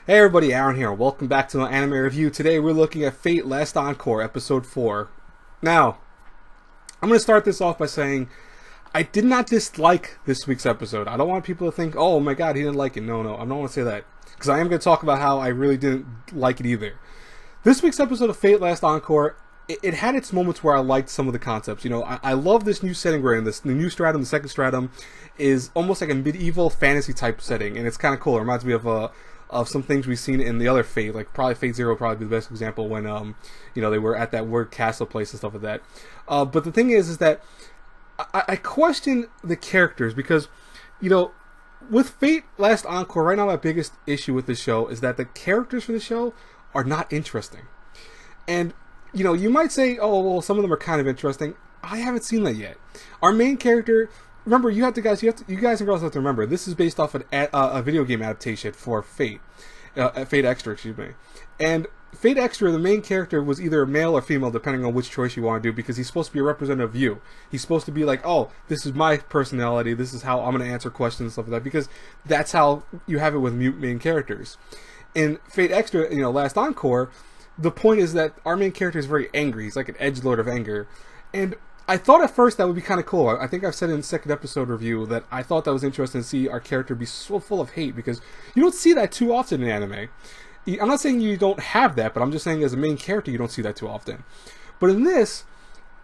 Hey everybody, Aaron here. Welcome back to an anime review. Today we're looking at Fate Last Encore, Episode 4. Now, I'm going to start this off by saying I did not dislike this week's episode. I don't want people to think, oh my god, he didn't like it. No, I don't want to say that. Because I am going to talk about how I really didn't like it either. This week's episode of Fate Last Encore, it had its moments where I liked some of the concepts. You know, I love this new setting we're in. The new Stratum, the second Stratum, is almost like a medieval fantasy type setting. And it's kind of cool. It reminds me of some things we've seen in the other Fate, like probably Fate Zero, probably the best example when you know, they were at that weird castle place and stuff like that. But the thing is that I question the characters because, you know, with Fate Last Encore, right now my biggest issue with the show is that the characters for the show are not interesting. And, you know, you might say, oh, well, some of them are kind of interesting. I haven't seen that yet. Our main character, remember, you guys and girls have to remember, this is based off a video game adaptation for Fate. Fate Extra, excuse me. And Fate Extra, the main character, was either male or female, depending on which choice you want to do, because he's supposed to be a representative of you. He's supposed to be like, oh, this is my personality, this is how I'm going to answer questions and stuff like that, because that's how you have it with mute main characters. In Fate Extra, you know, Last Encore, the point is that our main character is very angry. He's like an edgelord of anger. And I thought at first that would be kind of cool. I think I've said in the second episode review that I thought that was interesting to see our character be so full of hate, because you don't see that too often in anime. I'm not saying you don't have that, but I'm just saying as a main character you don't see that too often. But in this,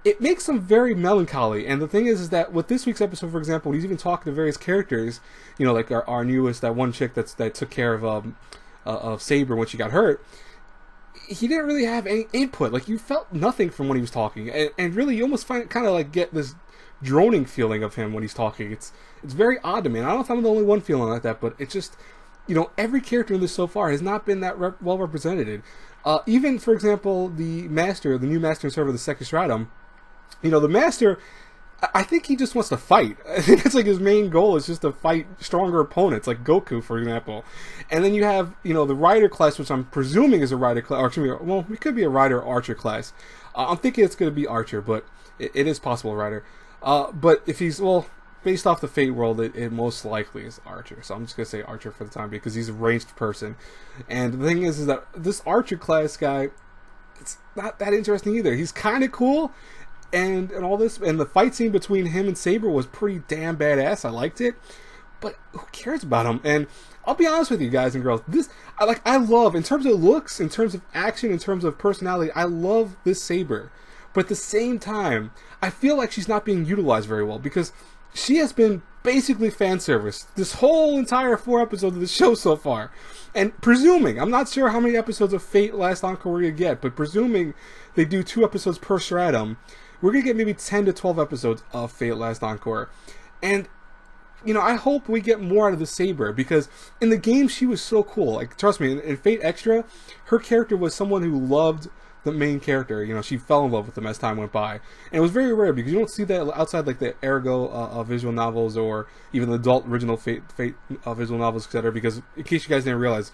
it makes them very melancholy. And the thing is that with this week's episode, for example, he's even talking to various characters, you know, like our newest, that one chick that took care of Saber when she got hurt. He didn't really have any input. Like, you felt nothing from when he was talking, and really you almost kind of like get this droning feeling of him when he's talking. It's very odd to me. And I don't know if I'm the only one feeling like that, but it's just, you know, every character in this so far has not been that well represented. Even, for example, the new master and server of the second Stratum, you know, the master, I think he just wants to fight. I think it's like his main goal is just to fight stronger opponents, like Goku, for example. And then you have, you know, the rider class, which I'm presuming is a rider class, or excuse me, well, it could be a rider archer class. I'm thinking it's going to be archer, but it is possible rider. But if he's, well, based off the Fate world, it most likely is archer. So I'm just going to say archer for the time being, because he's a ranged person. And the thing is that this archer class guy, it's not that interesting either. He's kind of cool. And all this, and the fight scene between him and Saber was pretty damn badass. I liked it, but who cares about him? And I'll be honest with you guys and girls, I love, in terms of looks, in terms of action, in terms of personality, I love this Saber. But at the same time, I feel like she's not being utilized very well, because she has been basically fan service this whole entire 4 episodes of the show so far. And presuming, I'm not sure how many episodes of Fate Last Encore we're going to get, but presuming they do 2 episodes per Stratum, we're going to get maybe 10 to 12 episodes of Fate Last Encore. And, you know, I hope we get more out of the Saber, because in the game she was so cool. Like, trust me, in Fate Extra, her character was someone who loved the main character. You know, she fell in love with him as time went by. And it was very rare, because you don't see that outside, like, the Ergo visual novels, or even the adult original Fate visual novels, etc. Because, in case you guys didn't realize,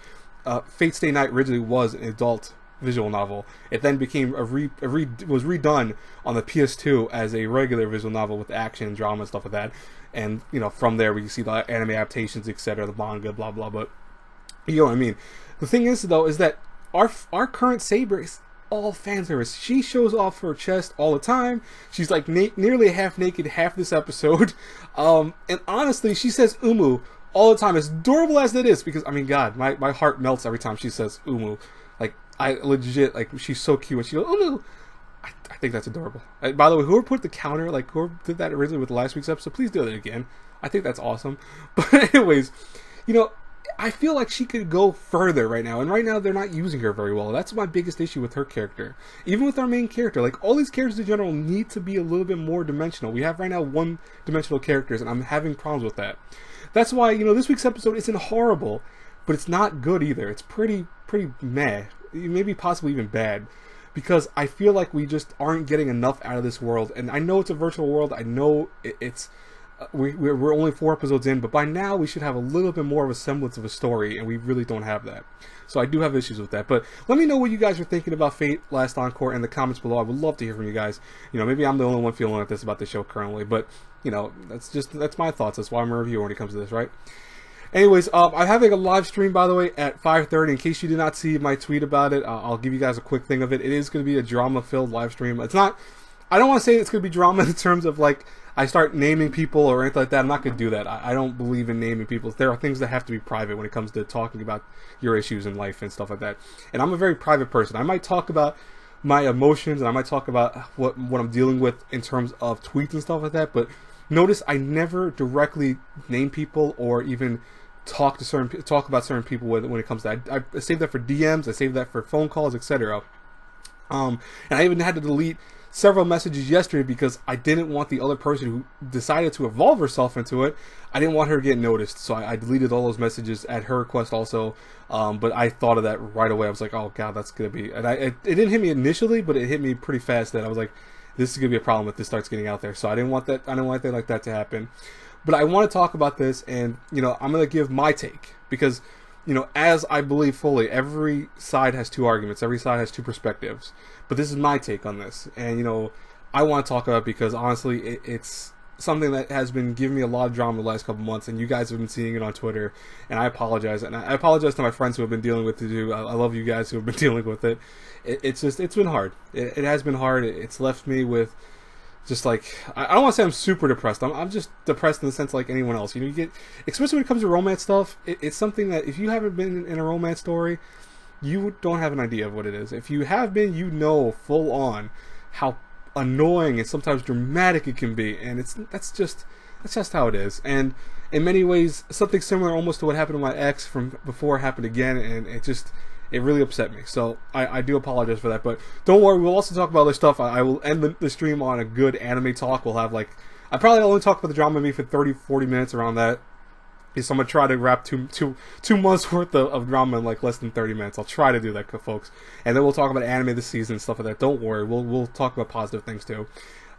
Fate Stay Night originally was an adult visual novel. It then became was redone on the PS2 as a regular visual novel with action, drama, and stuff like that. And, you know, from there we can see the anime adaptations, etc., the manga, blah blah. But you know what I mean. The thing is, though, is that our current Saber is all fan service. She shows off her chest all the time. She's like nearly half naked half this episode. And honestly, she says "umu" all the time. As adorable as it is, because I mean, God, my heart melts every time she says "umu." Like, I legit, like, she's so cute when she goes, "Oh no!" I think that's adorable. By the way, whoever put the counter, like, whoever did that originally with last week's episode, please do that again. I think that's awesome. But anyways, you know, I feel like she could go further right now, and right now they're not using her very well. That's my biggest issue with her character. Even with our main character, like, all these characters in general need to be a little bit more dimensional. We have right now one-dimensional characters, and I'm having problems with that. That's why, you know, this week's episode isn't horrible, but it's not good either. It's pretty meh. Maybe possibly even bad, because I feel like we just aren't getting enough out of this world. And I know it's a virtual world. I know it's we're only 4 episodes in, but by now we should have a little bit more of a semblance of a story, and we really don't have that. So I do have issues with that. But let me know what you guys are thinking about Fate Last Encore in the comments below. I would love to hear from you guys. You know, maybe I'm the only one feeling like this about the show currently, but you know, that's my thoughts. That's why I'm a reviewer when it comes to this, right? Anyways, I'm having a live stream, by the way, at 5:30. In case you did not see my tweet about it, I'll give you guys a quick thing of it. It is going to be a drama-filled live stream. It's not. I don't want to say it's going to be drama in terms of like I start naming people or anything like that. I'm not going to do that. I don't believe in naming people. There are things that have to be private when it comes to talking about your issues in life and stuff like that. And I'm a very private person. I might talk about my emotions and I might talk about what I'm dealing with in terms of tweets and stuff like that. But notice I never directly name people or even talk about certain people when it comes to that. I save that for DMs. I save that for phone calls, etc. And I even had to delete several messages yesterday because I didn't want the other person who decided to evolve herself into it, I didn't want her to get noticed, so I deleted all those messages at her request also. But I thought of that right away. I was like, oh god, that's gonna be, and it didn't hit me initially, but it hit me pretty fast that I was like, this is gonna be a problem if this starts getting out there. So I didn't want that. I didn't want anything like that to happen. But I want to talk about this, and I'm gonna give my take because as I believe fully, every side has two arguments, every side has two perspectives. But this is my take on this, and I want to talk about it because honestly, it's something that has been giving me a lot of drama the last couple months, and you guys have been seeing it on Twitter, and I apologize. And I apologize to my friends who have been dealing with it too. I love you guys who have been dealing with it. It's been hard. It has been hard. It's left me with just like, I don't want to say I'm super depressed. I'm just depressed in the sense like anyone else. You get, especially when it comes to romance stuff, it's something that if you haven't been in a romance story, you don't have an idea of what it is. If you have been, full on how annoying and sometimes dramatic it can be, and that's just how it is. And in many ways, something similar almost to what happened to my ex from before happened again, and it really upset me. So I do apologize for that, but don't worry, we'll also talk about other stuff. I will end the stream on a good anime talk. We'll have I probably only talk about the drama maybe for 30-40 minutes around that. So I'm going to try to wrap two months worth of drama in like less than 30 minutes. I'll try to do that, folks. And then we'll talk about anime this season and stuff like that. Don't worry, we'll talk about positive things too.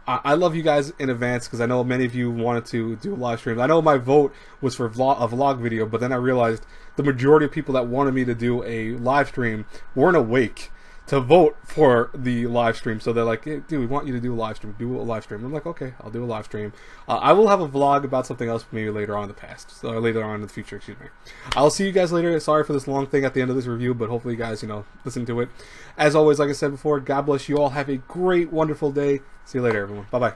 I love you guys in advance because I know many of you wanted to do live streams. I know my vote was for a vlog video, but then I realized the majority of people that wanted me to do a live stream weren't awake to vote for the live stream. So they're like, hey, dude, we want you to do a live stream. Do a live stream. I'm like, okay, I'll do a live stream. I will have a vlog about something else maybe later on in the past. So later on in the future, excuse me. I'll see you guys later. Sorry for this long thing at the end of this review, but hopefully you guys, listen to it. As always, like I said before, God bless you all. Have a great, wonderful day. See you later, everyone. Bye-bye.